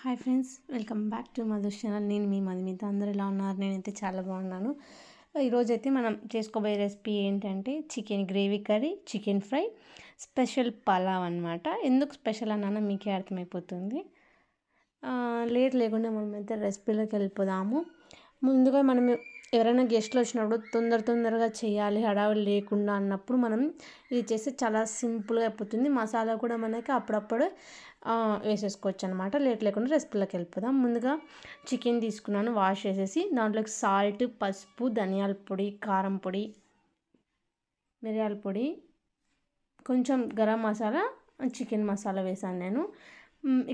Hi friends, welcome back to Madhush channel. నేను మీ మధుమిత. అందరూ ఎలా ఉన్నారు? నేనైతే చాలా బాగున్నాను. ఈరోజైతే మనం చేసుకోబోయే రెసిపీ ఏంటంటే chicken gravy curry, chicken fry, special pulao అనమాట. ఎందుకు స్పెషల్ అన్నానో మీకే అర్థమైపోతుంది. లేట్ లేకుండా మనమైతే రెసిపీలోకి వెళ్ళిపోదాము. ముందుగా మనం ఎవరైనా గెస్ట్లు వచ్చినప్పుడు తొందరగా చేయాలి, హడావిడి లేకుండా అన్నప్పుడు మనం ఇది చేస్తే చాలా సింపుల్గా అయిపోతుంది. మసాలా కూడా మనకి అప్పుడప్పుడు వేసేసుకోవచ్చు అనమాట. లేట్ లేకుండా రెసిపీలోకి వెళ్ళిపోదాం. ముందుగా చికెన్ తీసుకున్నాను, వాష్ చేసేసి దాంట్లోకి సాల్ట్, పసుపు, ధనియాల పొడి, కారం పొడి, మిరియాల పొడి, కొంచెం గరం మసాలా, చికెన్ మసాలా వేసాను నేను.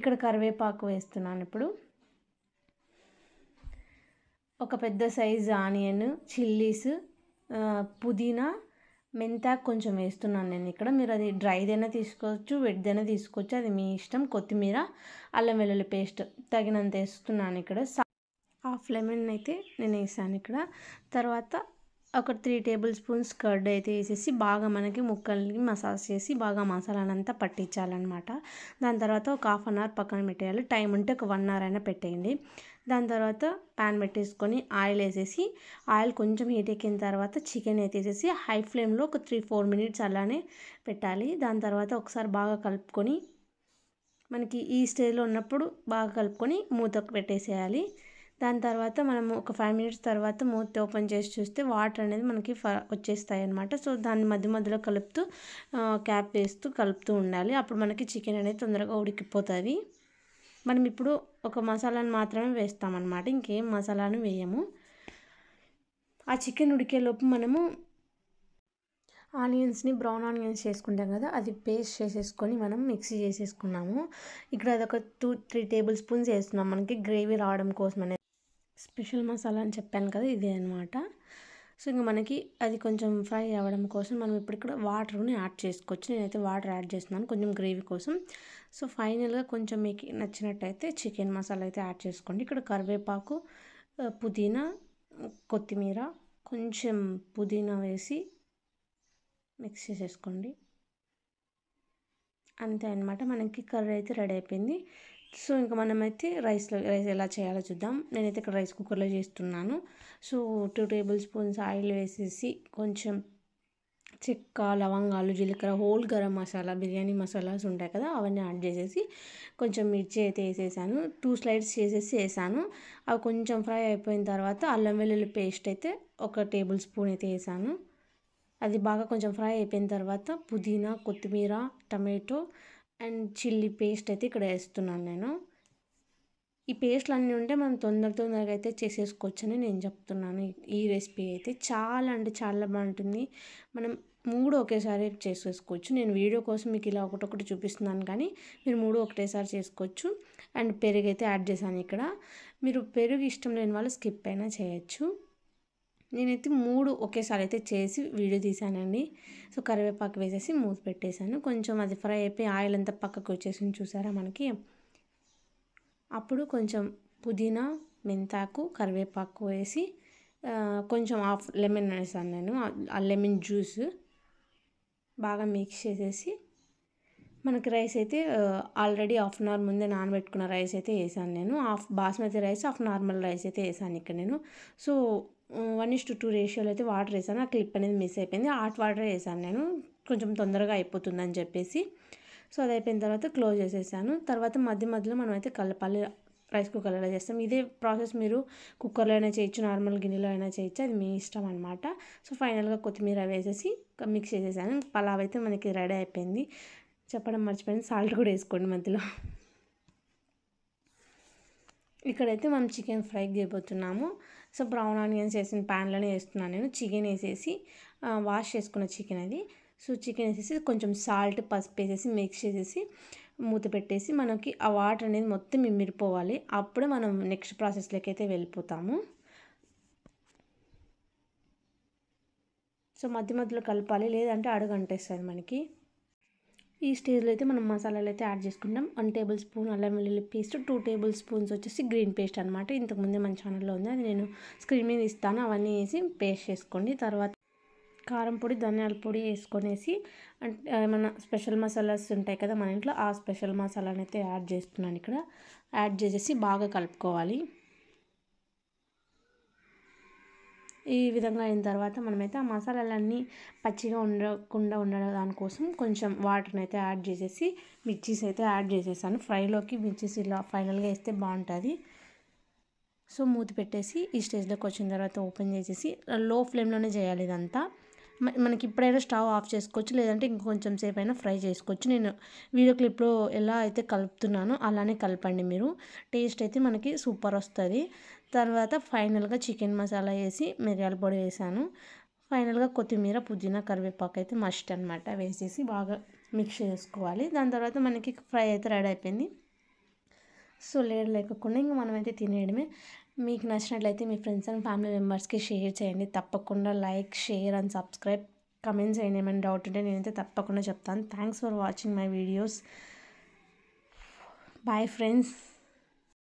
ఇక్కడ కరివేపాకు వేస్తున్నాను. ఇప్పుడు ఒక పెద్ద సైజు ఆనియన్, చిల్లీస్, పుదీనా, మెంతాకు కొంచెం వేస్తున్నాను నేను ఇక్కడ. మీరు అది డ్రైదైనా తీసుకోవచ్చు, వెట్దైనా తీసుకోవచ్చు, అది మీ ఇష్టం. కొత్తిమీర, అల్లం వెల్లుల్లి పేస్ట్ తగినంత వేస్తున్నాను ఇక్కడ. హాఫ్ లెమన్ అయితే నేను వేసాను ఇక్కడ. తర్వాత ఒక 3 టేబుల్ స్పూన్స్ కర్డ్ అయితే వేసేసి బాగా మనకి ముక్కలకి మసాజ్ చేసి బాగా మసాలానంతా పట్టించాలన్నమాట. దాని తర్వాత ఒక హాఫ్ అన్ అవర్ పక్కన పెట్టేయాలి. టైం ఉంటే ఒక 1 అవర్ అయినా పెట్టేయండి. దాని తర్వాత ప్యాన్ పెట్టేసుకొని ఆయిల్ వేసేసి, ఆయిల్ కొంచెం హీట్ ఎక్కిన తర్వాత చికెన్ వేసేసి హై ఫ్లేమ్లో ఒక 3-4 మినిట్స్ అలానే పెట్టాలి. దాని తర్వాత ఒకసారి బాగా కలుపుకొని, మనకి ఈ స్టేజ్లో ఉన్నప్పుడు బాగా కలుపుకొని మూత పెట్టేసేయాలి. దాని తర్వాత మనము ఒక 5 మినిట్స్ తర్వాత మూత ఓపెన్ చేసి చూస్తే వాటర్ అనేది మనకి వచ్చేస్తాయి అన్నమాట. సో దాన్ని మధ్యలో కలుపుతూ క్యాప్ వేస్తూ కలుపుతూ ఉండాలి. అప్పుడు మనకి చికెన్ అనేది తొందరగా ఉడికిపోతుంది. మనం ఇప్పుడు ఒక మసాలాను మాత్రమే వేస్తామన్నమాట, ఇంకేం మసాలాను వేయము. ఆ చికెన్ ఉడికేలోపు మనము ఆనియన్స్ని బ్రౌన్ ఆనియన్స్ చేసుకుంటాం కదా, అది పేస్ట్ చేసేసుకొని మనం మిక్సీ చేసేసుకున్నాము. ఇక్కడ అదొక 2-3 టేబుల్ స్పూన్స్ వేస్తున్నాం, మనకి గ్రేవీ రావడం కోసం అనేది. స్పెషల్ మసాలా అని చెప్పాను కదా, ఇదే అనమాట. సో ఇంకా మనకి అది కొంచెం ఫ్రై అవ్వడం కోసం మనం ఇప్పుడు ఇక్కడ వాటర్ని యాడ్ చేసుకోవచ్చు. నేనైతే వాటర్ యాడ్ చేస్తున్నాను కొంచెం గ్రేవీ కోసం. సో ఫైనల్గా కొంచెం మీకు నచ్చినట్టయితే చికెన్ మసాలా అయితే యాడ్ చేసుకోండి. ఇక్కడ కరివేపాకు, పుదీనా, కొత్తిమీర, కొంచెం పుదీనా వేసి మిక్స్ చేసేసుకోండి. అంతే అనమాట, మనకి కర్రీ అయితే రెడీ అయిపోయింది. సో ఇంకా మనమైతే రైస్ ఎలా చేయాలో చూద్దాం. నేనైతే ఇక్కడ రైస్ కుక్కర్లో చేస్తున్నాను. సో 2 టేబుల్ స్పూన్స్ ఆయిల్ వేసేసి కొంచెం చెక్క, లవంగాలు, జీలకర్ర, హోల్ గరం మసాలా, బిర్యానీ మసాలాస్ ఉంటాయి కదా, అవన్నీ యాడ్ చేసేసి కొంచెం మిర్చి అయితే వేసేసాను. 2 స్లైడ్స్ చేసేసి వేసాను. అవి కొంచెం ఫ్రై అయిపోయిన తర్వాత అల్లం వెల్లుల్లి పేస్ట్ అయితే ఒక టేబుల్ స్పూన్ అయితే వేసాను. అది బాగా కొంచెం ఫ్రై అయిపోయిన తర్వాత పుదీనా, కొత్తిమీర, టమాటో అండ్ చిల్లీ పేస్ట్ అయితే ఇక్కడ వేస్తున్నాను నేను. ఈ పేస్ట్లు అన్నీ ఉంటే మనం తొందరగా అయితే చేసేసుకోవచ్చని నేను చెప్తున్నాను. ఈ రెసిపీ అయితే చాలా అంటే చాలా బాగుంటుంది. మనం 3 ఒకేసారి చేసేసుకోవచ్చు. నేను వీడియో కోసం మీకు ఇలా ఒకటొకటి చూపిస్తున్నాను, కానీ మీరు 3 ఒకటేసారి చేసుకోవచ్చు. అండ్ పెరుగు అయితే యాడ్ చేశాను ఇక్కడ. మీరు పెరుగు ఇష్టం లేని వాళ్ళు స్కిప్ అయినా చేయొచ్చు. నేనైతే 3 ఒకేసారి అయితే చేసి వీడియో తీసానండి. సో కరివేపాకు వేసేసి మూత పెట్టేశాను. కొంచెం అది ఫ్రై అయిపోయి ఆయిల్ అంతా పక్కకు వచ్చేసింది చూసారా మనకి. అప్పుడు కొంచెం పుదీనా, మెంతాకు, కరివేపాకు వేసి కొంచెం హాఫ్ లెమన్ వేసాను నేను. ఆ లెమన్ జ్యూస్ బాగా మిక్స్ చేసేసి మనకి రైస్ అయితే ఆల్రెడీ హాఫ్ అన్ అవర్ ముందే నానబెట్టుకున్న రైస్ అయితే వేసాను నేను. Half basmati rice, half normal rice అయితే వేసాను ఇక్కడ నేను. సో 1:2 రేషియోలో అయితే వాటర్ వేసాను. ఆ క్లిప్ అనేది మిస్ అయిపోయింది. హాట్ వాటర్ వేసాను నేను, కొంచెం తొందరగా అయిపోతుందని చెప్పేసి. సో అది అయిపోయిన తర్వాత క్లోజ్ చేసేసాను. తర్వాత మధ్యలో మనం అయితే కలపాలి. రైస్ కుక్కర్లో చేస్తాం. ఇదే ప్రాసెస్ మీరు కుక్కర్లో అయినా చేయొచ్చు, నార్మల్ గిన్నెలో అయినా చేయొచ్చు, అది మీ ఇష్టం అనమాట. సో ఫైనల్గా కొత్తిమీర వేసేసి మిక్స్ చేసేసాను. పలావ్ అయితే మనకి రెడీ అయిపోయింది. చెప్పడం మర్చిపోయింది, సాల్ట్ కూడా వేసుకోండి మధ్యలో. ఇక్కడైతే మనం చికెన్ ఫ్రై చేయబోతున్నాము. సో బ్రౌన్ ఆనియన్స్ వేసిన ప్యాన్లోనే వేస్తున్నాను నేను. చికెన్ వేసేసి వాష్ చేసుకున్న చికెన్ అది. సో చికెన్ వేసేసి కొంచెం సాల్ట్, పసుపు వేసేసి మిక్స్ చేసేసి మూత పెట్టేసి మనకి ఆ వాటర్ అనేది మొత్తం ఇమిరిపోవాలి. అప్పుడే మనం నెక్స్ట్ ప్రాసెస్లోకి అయితే వెళ్ళిపోతాము. సో మధ్యలో కలపాలి, లేదంటే అడుగు అంటేస్తుంది మనకి. ఈ స్టేజ్లో అయితే మనం మసాలాలు అయితే యాడ్ చేసుకుంటాం. 1 టేబుల్ స్పూన్ అల్లం వెల్లుల్లి పేస్ట్, 2 టేబుల్ స్పూన్స్ వచ్చేసి గ్రీన్ పేస్ట్ అనమాట. ఇంతకుముందే మన ఛానల్లో ఉంది, అది నేను స్క్రీన్ మీద ఇస్తాను. అవన్నీ వేసి పేస్ట్ చేసుకోండి. తర్వాత కారం పొడి ధనియాల పొడి వేసుకొనేసి అంటే ఏమన్నా స్పెషల్ మసాలాస్ ఉంటాయి కదా మన ఇంట్లో, ఆ స్పెషల్ మసాలాని అయితే యాడ్ చేస్తున్నాను ఇక్కడ. యాడ్ చేసేసి బాగా కలుపుకోవాలి. ఈ విధంగా అయిన తర్వాత మనమైతే ఆ మసాలాలన్నీ పచ్చిగా ఉండకుండా ఉండడం దానికోసం కొంచెం వాటర్ని అయితే యాడ్ చేసేసి మిర్చీస్ అయితే యాడ్ చేసేసాను. ఫ్రైలోకి మిర్చీస్ ఇలా ఫైనల్గా వేస్తే బాగుంటుంది. సో మూత పెట్టేసి ఈ స్టేజ్లోకి వచ్చిన తర్వాత ఓపెన్ చేసేసి లో ఫ్లేమ్లోనే చేయాలి ఇదంతా. మనకి ఇప్పుడైనా స్టవ్ ఆఫ్ చేసుకోవచ్చు, లేదంటే ఇంకొంచెం సేపు అయినా ఫ్రై చేసుకోవచ్చు. నేను వీడియో క్లిప్లో ఎలా అయితే కలుపుతున్నానో అలానే కలపండి మీరు. టేస్ట్ అయితే మనకి సూపర్ వస్తుంది. తర్వాత ఫైనల్గా చికెన్ మసాలా వేసి మిరియాల పొడి వేసాను. ఫైనల్గా కొత్తిమీర పుదీనా కరివేపాకు అయితే మస్ట్ అనమాట వేసేసి బాగా మిక్స్ చేసుకోవాలి. దాని తర్వాత మనకి ఫ్రై అయితే రెడీ అయిపోయింది. సో లేట్ లేకుండా ఇంకా మనమైతే తినేయడమే. మీకు నచ్చినట్లయితే మీ ఫ్రెండ్స్ అండ్ ఫ్యామిలీ మెంబర్స్కి షేర్ చేయండి. తప్పకుండా like, share and subscribe. Comments చేయండి, ఏమైనా డౌట్ ఉంటే నేనైతే తప్పకుండా చెప్తాను. Thanks for watching my videos. Bye friends.